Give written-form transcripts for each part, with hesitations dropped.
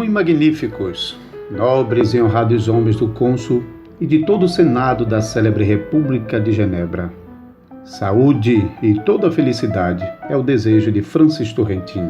Muito magníficos, nobres e honrados homens do cônsul e de todo o Senado da célebre República de Genebra. Saúde e toda felicidade é o desejo de Francis Turrentin.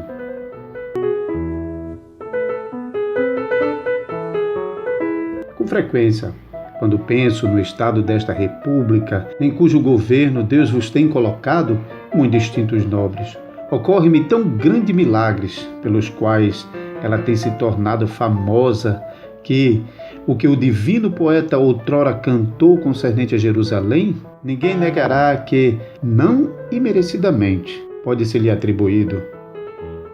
Com frequência, quando penso no estado desta república, em cujo governo Deus vos tem colocado, muito distintos nobres, ocorre-me tão grandes milagres pelos quais ela tem se tornado famosa, que o que o divino poeta outrora cantou concernente a Jerusalém, ninguém negará que, não imerecidamente, pode ser lhe atribuído.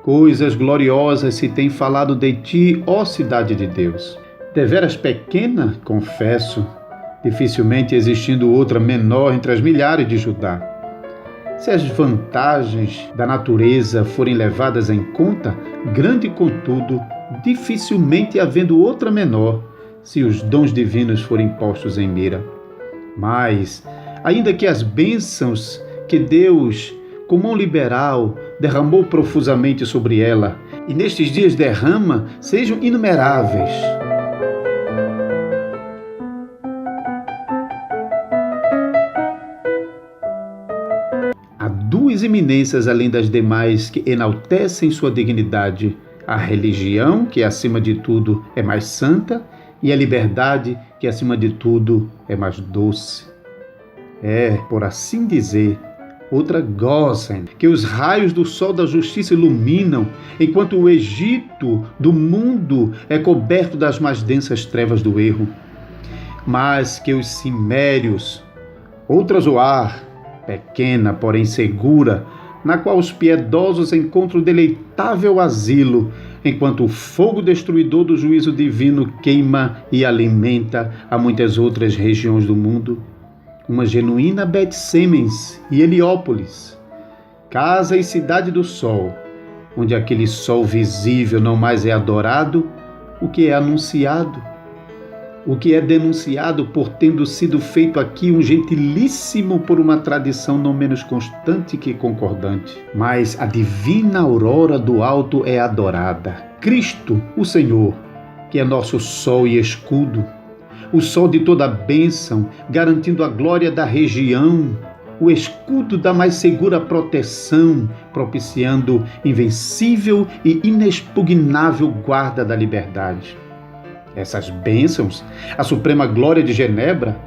Coisas gloriosas se tem falado de ti, ó cidade de Deus. Deveras pequena, confesso, dificilmente existindo outra menor entre as milhares de Judá. Se as vantagens da natureza forem levadas em conta, grande contudo, dificilmente havendo outra menor, se os dons divinos forem postos em mira. Mas, ainda que as bênçãos que Deus, com mão liberal, derramou profusamente sobre ela, e nestes dias derrama, sejam inumeráveis, há duas eminências além das demais que enaltecem sua dignidade: a religião, que acima de tudo é mais santa, e a liberdade, que acima de tudo é mais doce. É, por assim dizer, outra Gosen, que os raios do sol da justiça iluminam, enquanto o Egito do mundo é coberto das mais densas trevas do erro. Mas que os Cimérios, outra Zoar, pequena, porém segura, na qual os piedosos encontram deleitável asilo, enquanto o fogo destruidor do juízo divino queima e alimenta a muitas outras regiões do mundo. Uma genuína Bet-Semens e Heliópolis, casa e cidade do sol, onde aquele sol visível não mais é adorado, o que é anunciado, o que é denunciado por tendo sido feito aqui um gentilíssimo por uma tradição não menos constante que concordante. Mas a divina aurora do alto é adorada. Cristo, o Senhor, que é nosso sol e escudo, o sol de toda a bênção, garantindo a glória da região, o escudo da mais segura proteção, propiciando invencível e inexpugnável guarda da liberdade. Essas bênçãos, a suprema glória de Genebra,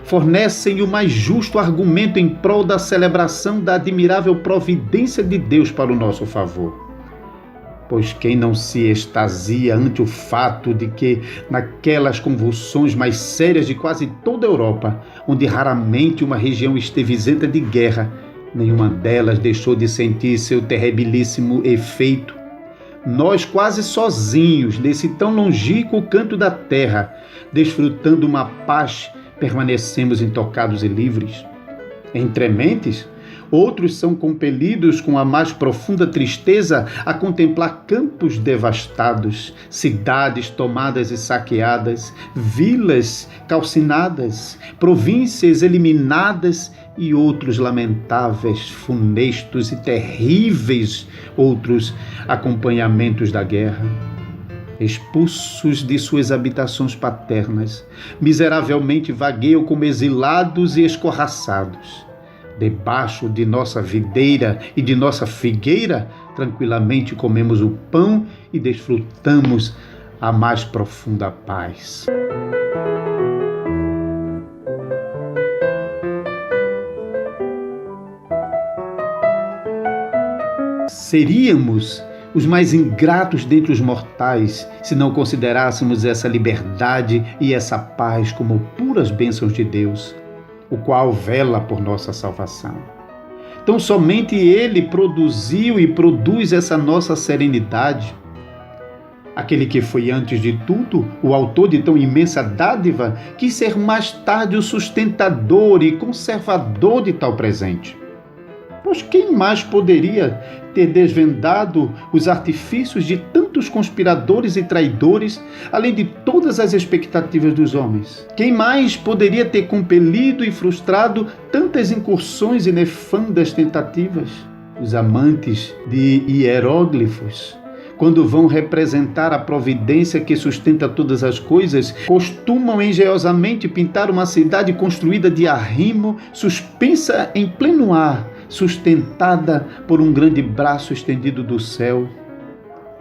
fornecem o mais justo argumento em prol da celebração da admirável providência de Deus para o nosso favor. Pois quem não se extasia ante o fato de que, naquelas convulsões mais sérias de quase toda a Europa, onde raramente uma região esteve isenta de guerra, nenhuma delas deixou de sentir seu terribilíssimo efeito, nós quase sozinhos, nesse tão longínquo canto da terra, desfrutando uma paz, permanecemos intocados e livres? Entre mentes, outros são compelidos com a mais profunda tristeza a contemplar campos devastados, cidades tomadas e saqueadas, vilas calcinadas, províncias eliminadas e outros lamentáveis, funestos e terríveis outros acompanhamentos da guerra. Expulsos de suas habitações paternas, miseravelmente vagueiam como exilados e escorraçados. Debaixo de nossa videira e de nossa figueira, tranquilamente comemos o pão e desfrutamos a mais profunda paz. Seríamos os mais ingratos dentre os mortais se não considerássemos essa liberdade e essa paz como puras bênçãos de Deus, o qual vela por nossa salvação. Então somente Ele produziu e produz essa nossa serenidade. Aquele que foi antes de tudo o autor de tão imensa dádiva, quis ser mais tarde o sustentador e conservador de tal presente. Pois quem mais poderia ter desvendado os artifícios de tantos conspiradores e traidores, além de todas as expectativas dos homens? Quem mais poderia ter compelido e frustrado tantas incursões e nefandas tentativas? Os amantes de hieróglifos, quando vão representar a providência que sustenta todas as coisas, costumam engenhosamente pintar uma cidade construída de arrimo, suspensa em pleno ar, sustentada por um grande braço estendido do céu.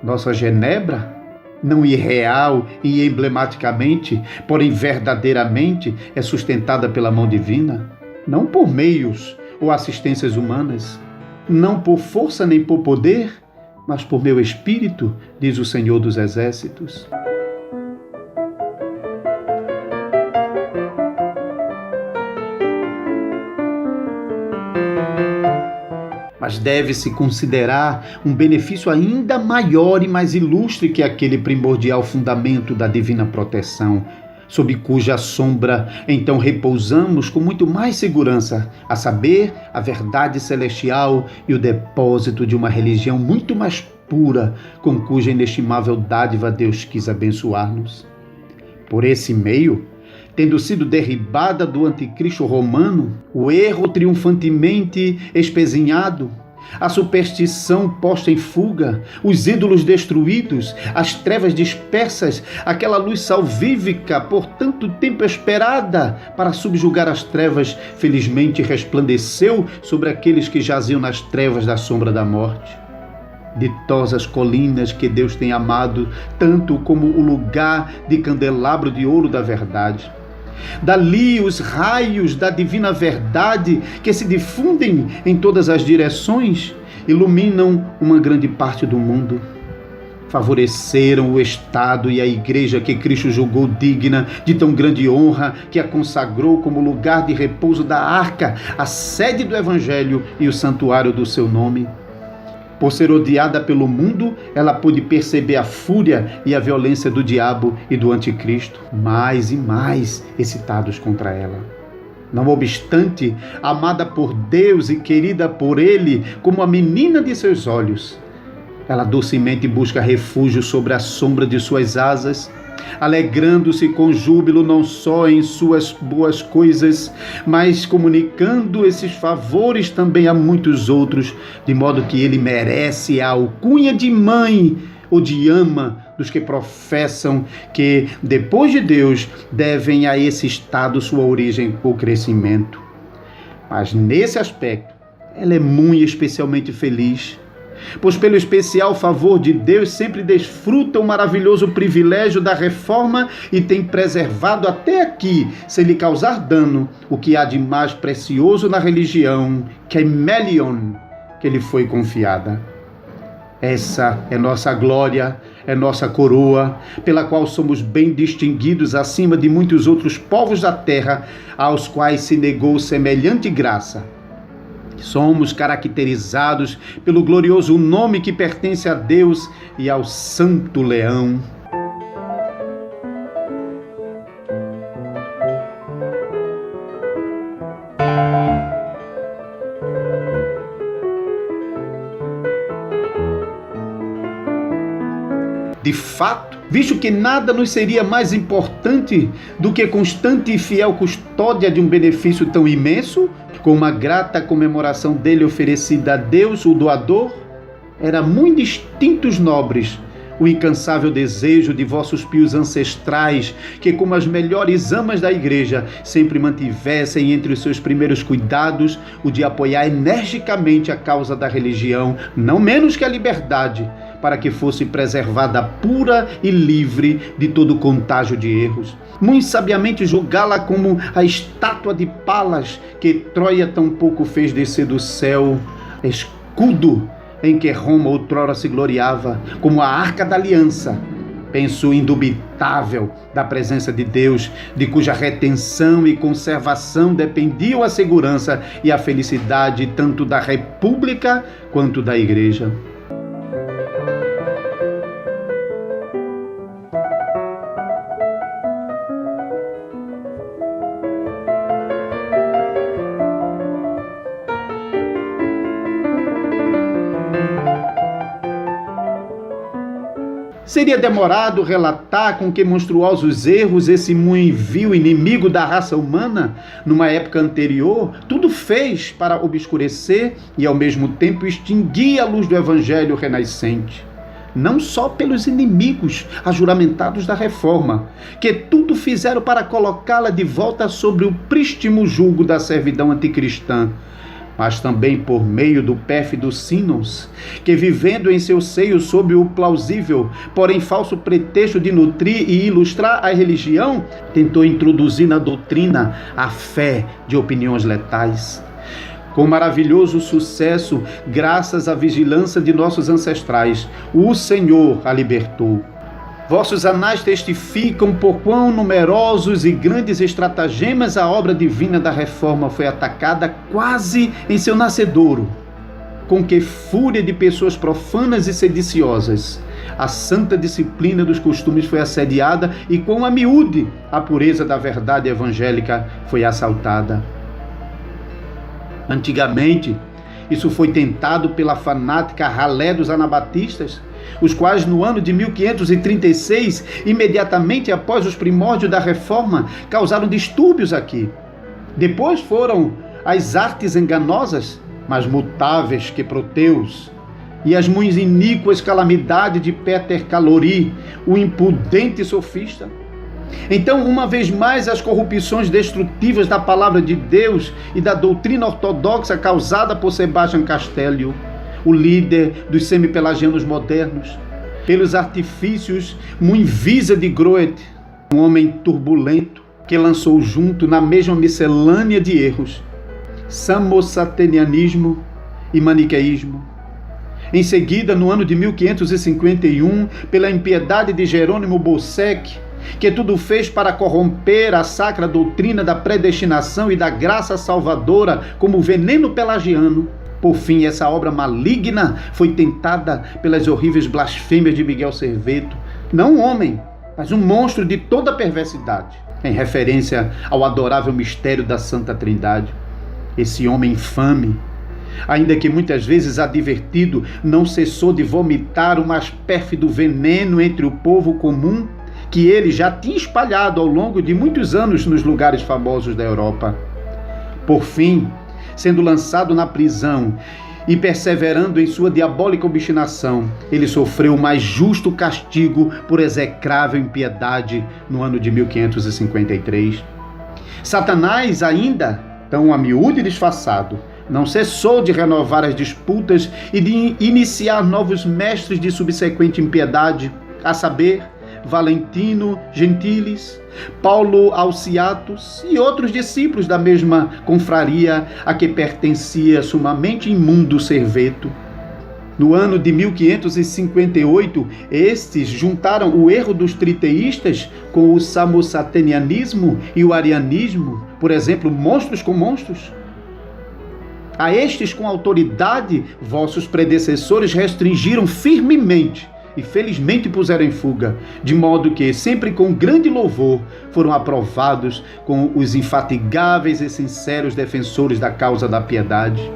Nossa Genebra, não irreal e emblematicamente, porém verdadeiramente, é sustentada pela mão divina, não por meios ou assistências humanas, não por força nem por poder, mas por meu espírito, diz o Senhor dos Exércitos. Mas deve-se considerar um benefício ainda maior e mais ilustre que aquele primordial fundamento da divina proteção, sob cuja sombra então repousamos com muito mais segurança, a saber, a verdade celestial e o depósito de uma religião muito mais pura, com cuja inestimável dádiva Deus quis abençoar-nos. Por esse meio, tendo sido derribada do anticristo romano, o erro triunfantemente espezinhado, a superstição posta em fuga, os ídolos destruídos, as trevas dispersas, aquela luz salvífica por tanto tempo esperada para subjugar as trevas, felizmente resplandeceu sobre aqueles que jaziam nas trevas da sombra da morte. Ditosas colinas que Deus tem amado, tanto como o lugar de candelabro de ouro da verdade. Dali os raios da divina verdade que se difundem em todas as direções, iluminam uma grande parte do mundo. Favoreceram o Estado e a Igreja que Cristo julgou digna de tão grande honra, que a consagrou como lugar de repouso da arca, a sede do Evangelho e o santuário do seu nome. Por ser odiada pelo mundo, ela pôde perceber a fúria e a violência do diabo e do anticristo, mais e mais excitados contra ela. Não obstante, amada por Deus e querida por Ele como a menina de seus olhos, ela docemente busca refúgio sobre a sombra de suas asas, alegrando-se com júbilo não só em suas boas coisas, mas comunicando esses favores também a muitos outros, de modo que ele merece a alcunha de mãe ou de ama dos que professam que, depois de Deus, devem a esse estado sua origem ou crescimento. Mas nesse aspecto, ela é muito especialmente feliz, pois pelo especial favor de Deus sempre desfruta o maravilhoso privilégio da reforma e tem preservado até aqui, sem lhe causar dano, o que há de mais precioso na religião, que é Melion, que lhe foi confiada. Essa é nossa glória, é nossa coroa, pela qual somos bem distinguidos acima de muitos outros povos da terra, aos quais se negou semelhante graça. Somos caracterizados pelo glorioso nome que pertence a Deus e ao Santo Leão. De fato, visto que nada nos seria mais importante do que constante e fiel custódia de um benefício tão imenso, com uma grata comemoração dele oferecida a Deus, o doador, era muito distintos nobres o incansável desejo de vossos pios ancestrais, que como as melhores amas da Igreja, sempre mantivessem entre os seus primeiros cuidados o de apoiar energicamente a causa da religião, não menos que a liberdade, para que fosse preservada pura e livre de todo contágio de erros. Muito sabiamente julgá-la como a estátua de Palas que Troia tão pouco fez descer do céu, escudo em que Roma outrora se gloriava, como a Arca da Aliança, penso indubitável da presença de Deus, de cuja retenção e conservação dependiam a segurança e a felicidade tanto da República quanto da Igreja. Seria demorado relatar com que monstruosos erros esse muito vil inimigo da raça humana, numa época anterior, tudo fez para obscurecer e ao mesmo tempo extinguir a luz do Evangelho renascente. não só pelos inimigos ajuramentados da reforma, que tudo fizeram para colocá-la de volta sobre o prístimo jugo da servidão anticristã, mas também por meio do pérfido Sinos, que vivendo em seu seio sob o plausível, porém falso pretexto de nutrir e ilustrar a religião, tentou introduzir na doutrina a fé de opiniões letais. Com maravilhoso sucesso, graças à vigilância de nossos ancestrais, o Senhor a libertou. Vossos anais testificam por quão numerosos e grandes estratagemas a obra divina da reforma foi atacada quase em seu nascedouro. Com que fúria de pessoas profanas e sediciosas a santa disciplina dos costumes foi assediada e com a miúde a pureza da verdade evangélica foi assaltada. Antigamente, isso foi tentado pela fanática ralé dos anabatistas, os quais no ano de 1536, imediatamente após os primórdios da reforma, causaram distúrbios aqui. Depois foram as artes enganosas, mas mutáveis que Proteus, e as muito iníquas calamidades de Péter Calori, o impudente sofista. Então, uma vez mais, as corrupções destrutivas da palavra de Deus e da doutrina ortodoxa causada por Sebastião Castellio, o líder dos semipelagianos modernos, pelos artifícios Muinvisa de Groet, um homem turbulento que lançou junto na mesma miscelânea de erros, samosatenianismo e maniqueísmo. Em seguida, no ano de 1551, pela impiedade de Jerônimo Bolsec, que tudo fez para corromper a sacra doutrina da predestinação e da graça salvadora como veneno pelagiano. Por fim, essa obra maligna foi tentada pelas horríveis blasfêmias de Miguel Serveto, não um homem, mas um monstro de toda perversidade, em referência ao adorável mistério da Santa Trindade. Esse homem infame, ainda que muitas vezes advertido, não cessou de vomitar o mais pérfido veneno entre o povo comum, que ele já tinha espalhado ao longo de muitos anos nos lugares famosos da Europa. Por fim, sendo lançado na prisão e perseverando em sua diabólica obstinação, ele sofreu o mais justo castigo por execrável impiedade no ano de 1553. Satanás ainda, tão a miúde e disfarçado, não cessou de renovar as disputas e de iniciar novos mestres de subsequente impiedade, a saber, Valentino Gentilis, Paulo Alciatus e outros discípulos da mesma confraria a que pertencia sumamente imundo Serveto. No ano de 1558, estes juntaram o erro dos triteístas com o samosatenianismo e o arianismo, por exemplo, monstros com monstros. A estes com autoridade, vossos predecessores restringiram firmemente e felizmente puseram em fuga, de modo que, sempre com grande louvor, foram aprovados com os infatigáveis e sinceros defensores da causa da piedade.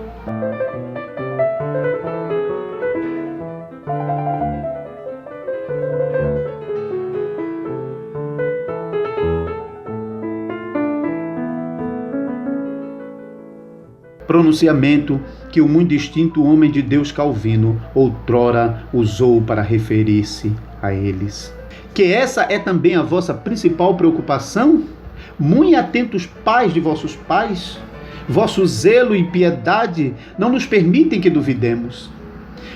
Pronunciamento que o muito distinto homem de Deus Calvino outrora usou para referir-se a eles. Que essa é também a vossa principal preocupação? Muito atentos pais de vossos pais, vosso zelo e piedade não nos permitem que duvidemos.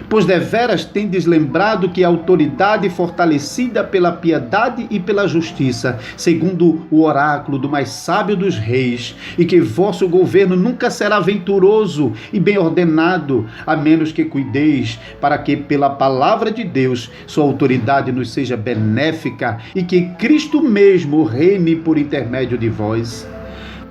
Pois deveras tendes lembrado que a autoridade fortalecida pela piedade e pela justiça, segundo o oráculo do mais sábio dos reis, e que vosso governo nunca será venturoso e bem ordenado, a menos que cuideis para que pela palavra de Deus sua autoridade nos seja benéfica e que Cristo mesmo reine por intermédio de vós.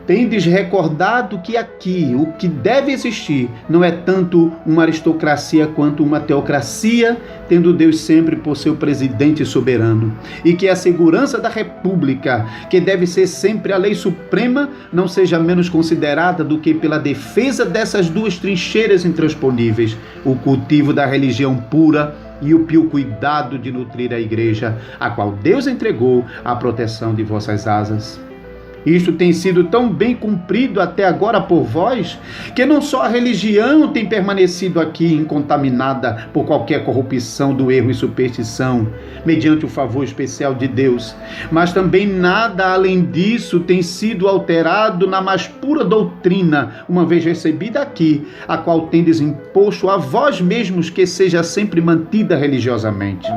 Tendes recordado que aqui o que deve existir não é tanto uma aristocracia quanto uma teocracia, tendo Deus sempre por seu presidente soberano, e que a segurança da república, que deve ser sempre a lei suprema, não seja menos considerada do que pela defesa dessas duas trincheiras intransponíveis, o cultivo da religião pura e o pio cuidado de nutrir a igreja, a qual Deus entregou à proteção de vossas asas. Isto tem sido tão bem cumprido até agora por vós, que não só a religião tem permanecido aqui incontaminada por qualquer corrupção do erro e superstição, mediante o favor especial de Deus, mas também nada além disso tem sido alterado na mais pura doutrina, uma vez recebida aqui, a qual tendes imposto a vós mesmos que seja sempre mantida religiosamente.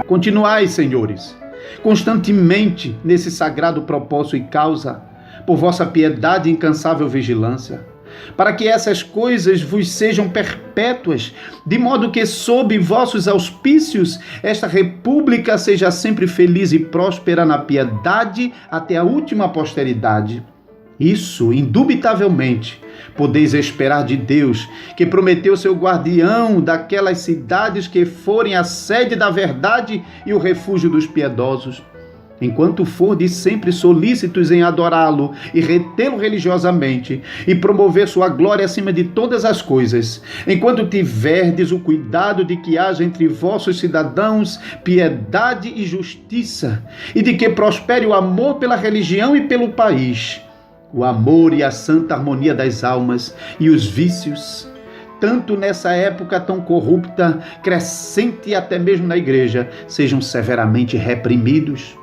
Continuai, senhores, constantemente nesse sagrado propósito e causa, por vossa piedade e incansável vigilância, para que essas coisas vos sejam perpétuas, de modo que, sob vossos auspícios, esta república seja sempre feliz e próspera na piedade até a última posteridade. Isso, indubitavelmente, podeis esperar de Deus, que prometeu seu guardião daquelas cidades que forem a sede da verdade e o refúgio dos piedosos. Enquanto fordes sempre solícitos em adorá-lo e retê-lo religiosamente e promover sua glória acima de todas as coisas, enquanto tiverdes o cuidado de que haja entre vossos cidadãos piedade e justiça, e de que prospere o amor pela religião e pelo país, o amor e a santa harmonia das almas e os vícios, tanto nessa época tão corrupta, crescente até mesmo na igreja, sejam severamente reprimidos,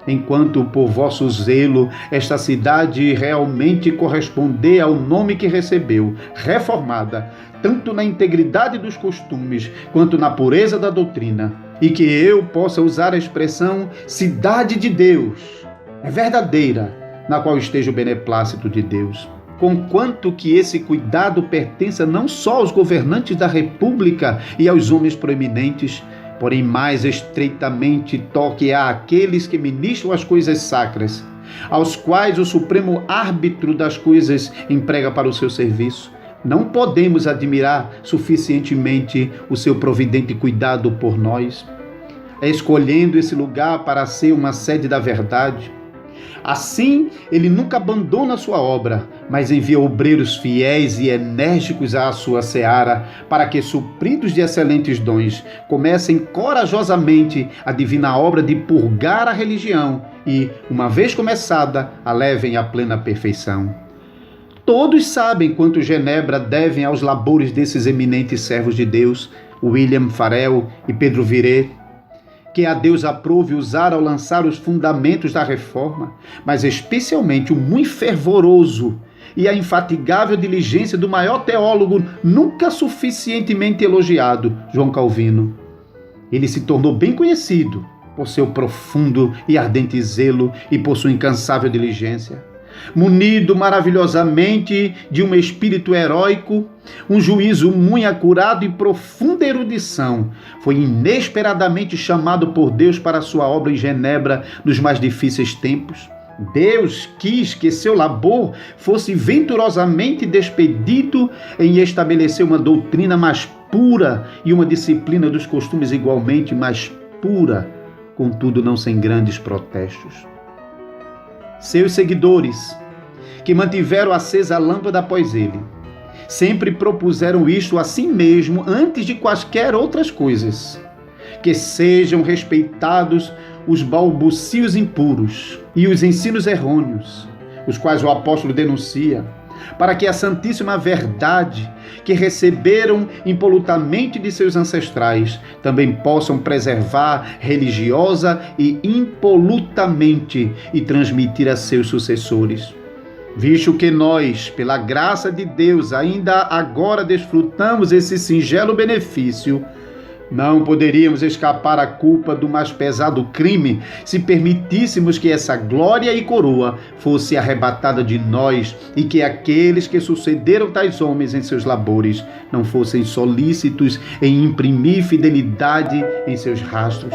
enquanto por vosso zelo esta cidade realmente corresponder ao nome que recebeu, reformada, tanto na integridade dos costumes quanto na pureza da doutrina, e que eu possa usar a expressão cidade de Deus, é verdadeira, na qual esteja o beneplácito de Deus. Conquanto que esse cuidado pertença não só aos governantes da República e aos homens proeminentes, porém mais estreitamente toque a aqueles que ministram as coisas sacras, aos quais o supremo árbitro das coisas emprega para o seu serviço. Não podemos admirar suficientemente o seu providente cuidado por nós, escolhendo esse lugar para ser uma sede da verdade. Assim, ele nunca abandona a sua obra, mas envia obreiros fiéis e enérgicos à sua seara, para que, supridos de excelentes dons, comecem corajosamente a divina obra de purgar a religião e, uma vez começada, a levem à plena perfeição. Todos sabem quanto Genebra devem aos labores desses eminentes servos de Deus, William Farel e Pedro Viret, que a Deus aprove usar ao lançar os fundamentos da reforma, mas especialmente o muito fervoroso e a infatigável diligência do maior teólogo nunca suficientemente elogiado, João Calvino. Ele se tornou bem conhecido por seu profundo e ardente zelo e por sua incansável diligência. Munido maravilhosamente de um espírito heróico, um juízo muito acurado e profunda erudição, foi inesperadamente chamado por Deus para a sua obra em Genebra nos mais difíceis tempos. Deus quis que seu labor fosse venturosamente despedido em estabelecer uma doutrina mais pura e uma disciplina dos costumes igualmente mais pura, contudo não sem grandes protestos. Seus seguidores, que mantiveram acesa a lâmpada após ele, sempre propuseram isto a si mesmo antes de quaisquer outras coisas: que sejam respeitados os balbucios impuros e os ensinos errôneos, os quais o apóstolo denuncia, para que a santíssima verdade que receberam impolutamente de seus ancestrais também possam preservar religiosa e impolutamente e transmitir a seus sucessores. Visto que nós, pela graça de Deus, ainda agora desfrutamos esse singelo benefício, não poderíamos escapar à culpa do mais pesado crime se permitíssemos que essa glória e coroa fosse arrebatada de nós e que aqueles que sucederam tais homens em seus labores não fossem solícitos em imprimir fidelidade em seus rastros.